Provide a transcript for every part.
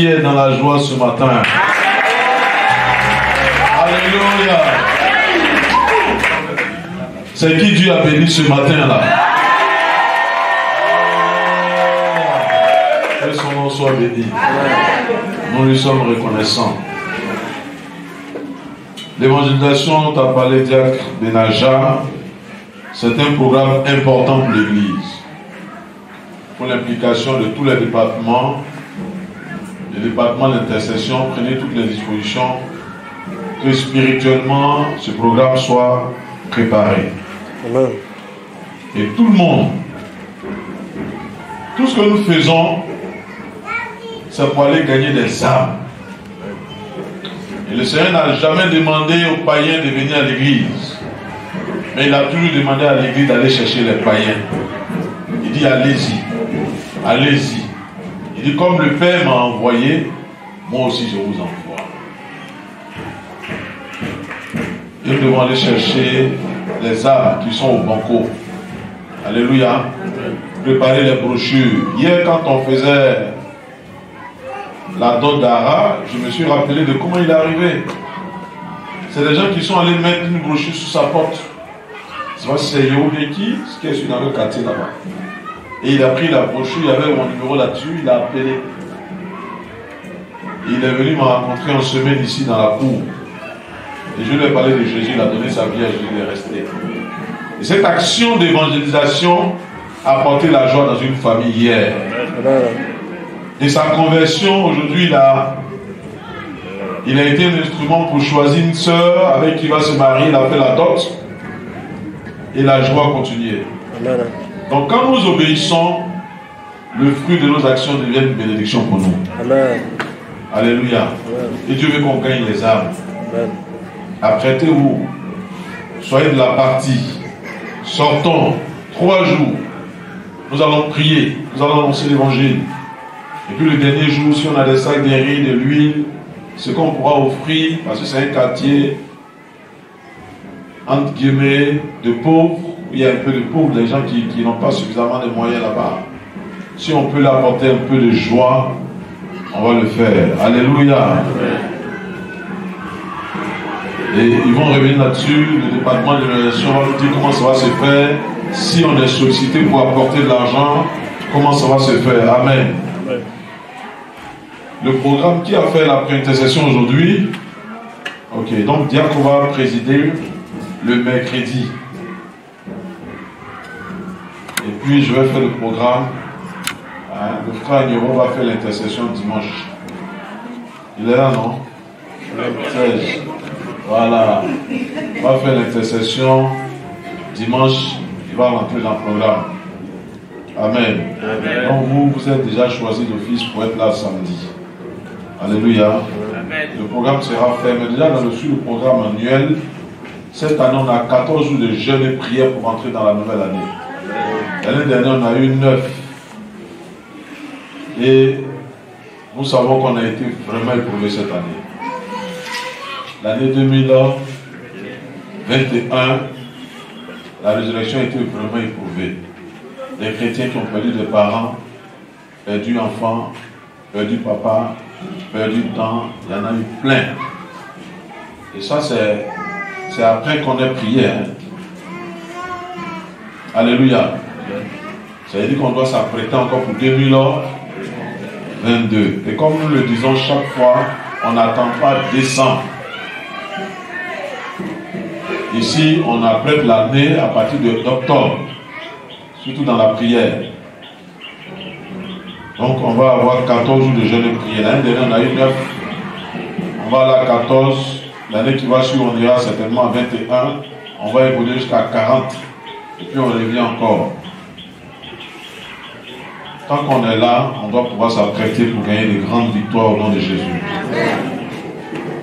qui est dans la joie ce matin? Alléluia. C'est qui Dieu a béni ce matin-là? Que son nom soit béni. Nous lui sommes reconnaissants. L'évangélisation, tu as parlé Diacre Benaja, c'est un programme important pour l'Église. Pour l'implication de tous les départements, le département d'intercession, prenez toutes les dispositions que spirituellement ce programme soit préparé. Amen. Et tout le monde, tout ce que nous faisons, c'est pour aller gagner des âmes. Et le Seigneur n'a jamais demandé aux païens de venir à l'église. Mais il a toujours demandé à l'église d'aller chercher les païens. Il dit allez-y. Allez-y. Il dit comme le Père m'a envoyé, moi aussi je vous envoie. Et nous devons aller chercher les âmes qui sont au banco. Alléluia. Préparer les brochures. Hier quand on faisait la dot d'Ara, je me suis rappelé de comment il est arrivé. C'est des gens qui sont allés mettre une brochure sous sa porte. C'est Yehobeki, ce qui est dans le quartier là-bas. Et il a pris la brochure, il y avait mon numéro là-dessus, il a appelé. Et il est venu me rencontrer en semaine ici dans la cour. Et je lui ai parlé de Jésus, il a donné sa vie à Jésus, il est resté. Et cette action d'évangélisation a apporté la joie dans une famille hier. Et sa conversion, aujourd'hui, il a été un instrument pour choisir une sœur avec qui il va se marier, il a fait la dot. Et la joie continue. Donc quand nous obéissons, le fruit de nos actions devient une bénédiction pour nous. Amen. Alléluia. Amen. Et Dieu veut qu'on gagne les âmes. Apprêtez-vous. Soyez de la partie. Sortons. 3 jours. Nous allons prier. Nous allons annoncer l'évangile. Et puis le dernier jour, si on a des sacs, des riz, de l'huile, ce qu'on pourra offrir, parce que c'est un quartier entre guillemets de pauvres, il y a un peu de pauvres, les gens qui n'ont pas suffisamment de moyens là-bas. Si on peut leur apporter un peu de joie, on va le faire. Alléluia. Et ils vont revenir là-dessus, le département de l'évaluation va nous dire comment ça va se faire. Si on est sollicité pour apporter de l'argent, comment ça va se faire. Amen. Le programme qui a fait la pré-intercession aujourd'hui, ok, donc Diacre va présider le mercredi. Et puis je vais faire le programme. Le frère Niro va faire l'intercession dimanche. Il est là, non? 16. Voilà. Il va faire l'intercession dimanche. Il va rentrer dans le programme. Amen. Amen. Donc vous êtes déjà choisi d'office pour être là samedi. Alléluia. Amen. Le programme sera fait. Mais déjà sur le programme annuel, cette année on a 14 jours de jeûne et prière pour entrer dans la nouvelle année. L'année dernière on a eu 9. Et nous savons qu'on a été vraiment éprouvés cette année. L'année 2021, la résurrection a été vraiment éprouvée. Les chrétiens qui ont perdu des parents, perdu enfants, perdu papa, perdu temps, il y en a eu plein. Et ça c'est après qu'on ait prié. Hein. Alléluia. Ça veut dire qu'on doit s'apprêter encore pour 2022. Et comme nous le disons chaque fois, on n'attend pas décembre. Ici, on apprête l'année à partir d'octobre, surtout dans la prière. Donc, on va avoir 14 jours de jeûne et prière. L'année dernière, on a eu 9. On va aller à 14. L'année qui va suivre, on ira certainement à 21. On va évoluer jusqu'à 40. Et puis, on revient encore. Tant qu'on est là, on doit pouvoir s'apprêter pour gagner de grandes victoires au nom de Jésus.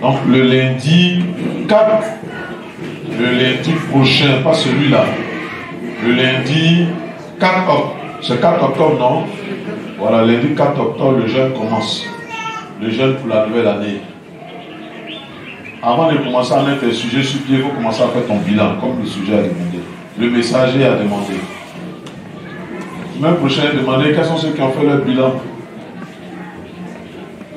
Donc, le lundi 4, le lundi prochain, pas celui-là, le lundi 4 octobre, c'est 4 octobre, non? Voilà, lundi 4 octobre, le jeûne commence. Le jeûne pour la nouvelle année. Avant de commencer à mettre les sujets sur pied, il faut commencer à faire ton bilan, comme le sujet a demandé. Le messager a demandé. Semaine prochaine, demandez quels sont ceux qui ont fait leur bilan.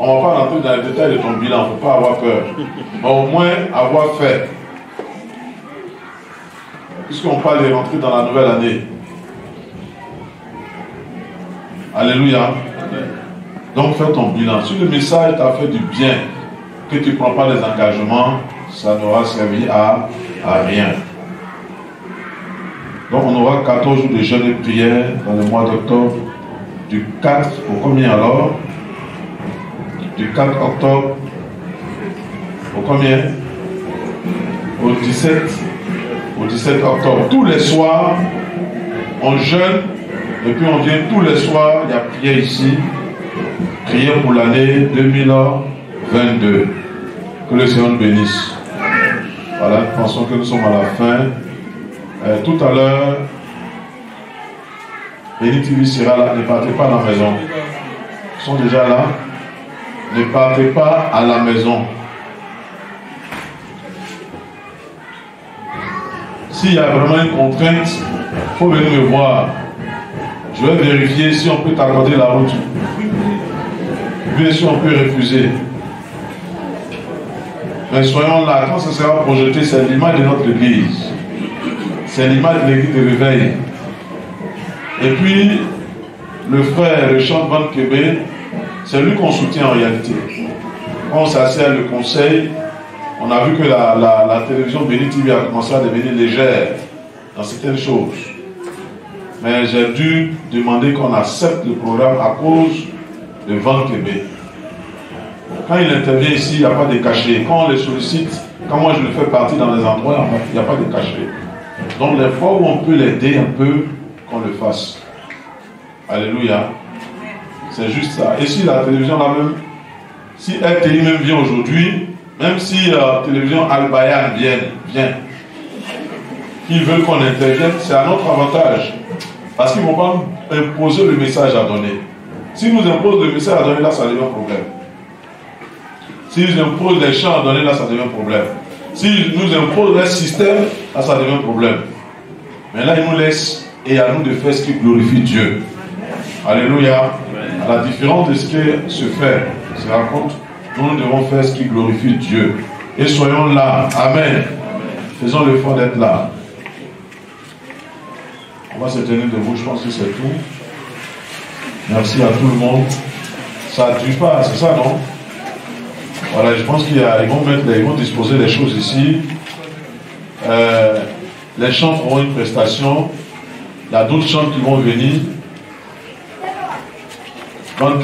On ne va pas rentrer dans les détails de ton bilan, il ne faut pas avoir peur. Mais au moins avoir fait. Puisqu'on parle de rentrer dans la nouvelle année. Alléluia. Donc fais ton bilan. Si le message t'a fait du bien, que tu ne prends pas des engagements, ça n'aura servi à rien. Donc on aura 14 jours de jeûne et prière dans le mois d'octobre. Du 4 au combien alors? Du 4 octobre au combien? Au 17 octobre. Tous les soirs, on jeûne et puis on vient tous les soirs, il y a prière ici. Prière pour l'année 2022. Que le Seigneur nous bénisse. Voilà, nous pensons que nous sommes à la fin. Tout à l'heure, Béni TV sera là. Ne partez pas à la maison. Ils sont déjà là. Ne partez pas à la maison. S'il y a vraiment une contrainte, il faut venir me voir. Je vais vérifier si on peut t'accorder la route. Bien sûr, on peut refuser. Mais soyons là, quand ce sera projeté, c'est l'image de notre église. C'est l'image de l'église de réveil. Et puis, le frère, le chant Van Kébé, c'est lui qu'on soutient en réalité. Quand on s'assied à le conseil, on a vu que la télévision Béni TV a commencé à devenir légère dans certaines choses. Mais j'ai dû demander qu'on accepte le programme à cause de Van Kébé. Quand il intervient ici, il n'y a pas de cachet. Quand on les sollicite, quand moi je le fais partie dans les endroits, il n'y a pas de cachet. Donc les fois où on peut l'aider un peu, qu'on le fasse. Alléluia. C'est juste ça. Et si la télévision là même, si RTI même vient aujourd'hui, même si la télévision Al-Bayan vient, ils veulent qu'on intervienne, c'est à notre avantage. Parce qu'ils ne vont pas nous imposer le message à donner. S'ils nous imposent le message à donner, là, ça devient un problème. S'ils nous imposent les chants à donner, là, ça devient un problème. S'ils nous imposent les systèmes, là, ça devient un problème. Mais là, ils nous laissent et à nous de faire ce qui glorifie Dieu. Alléluia. À la différence de ce qui se fait, se raconte, nous devons faire ce qui glorifie Dieu. Et soyons là. Amen. Faisons l'effort d'être là. On va se tenir debout, je pense que c'est tout. Merci à tout le monde. Ça ne dure pas, c'est ça, non? Voilà, je pense qu'ils vont disposer des choses ici. Les chants feront une prestation. Il y a d'autres chants qui vont venir.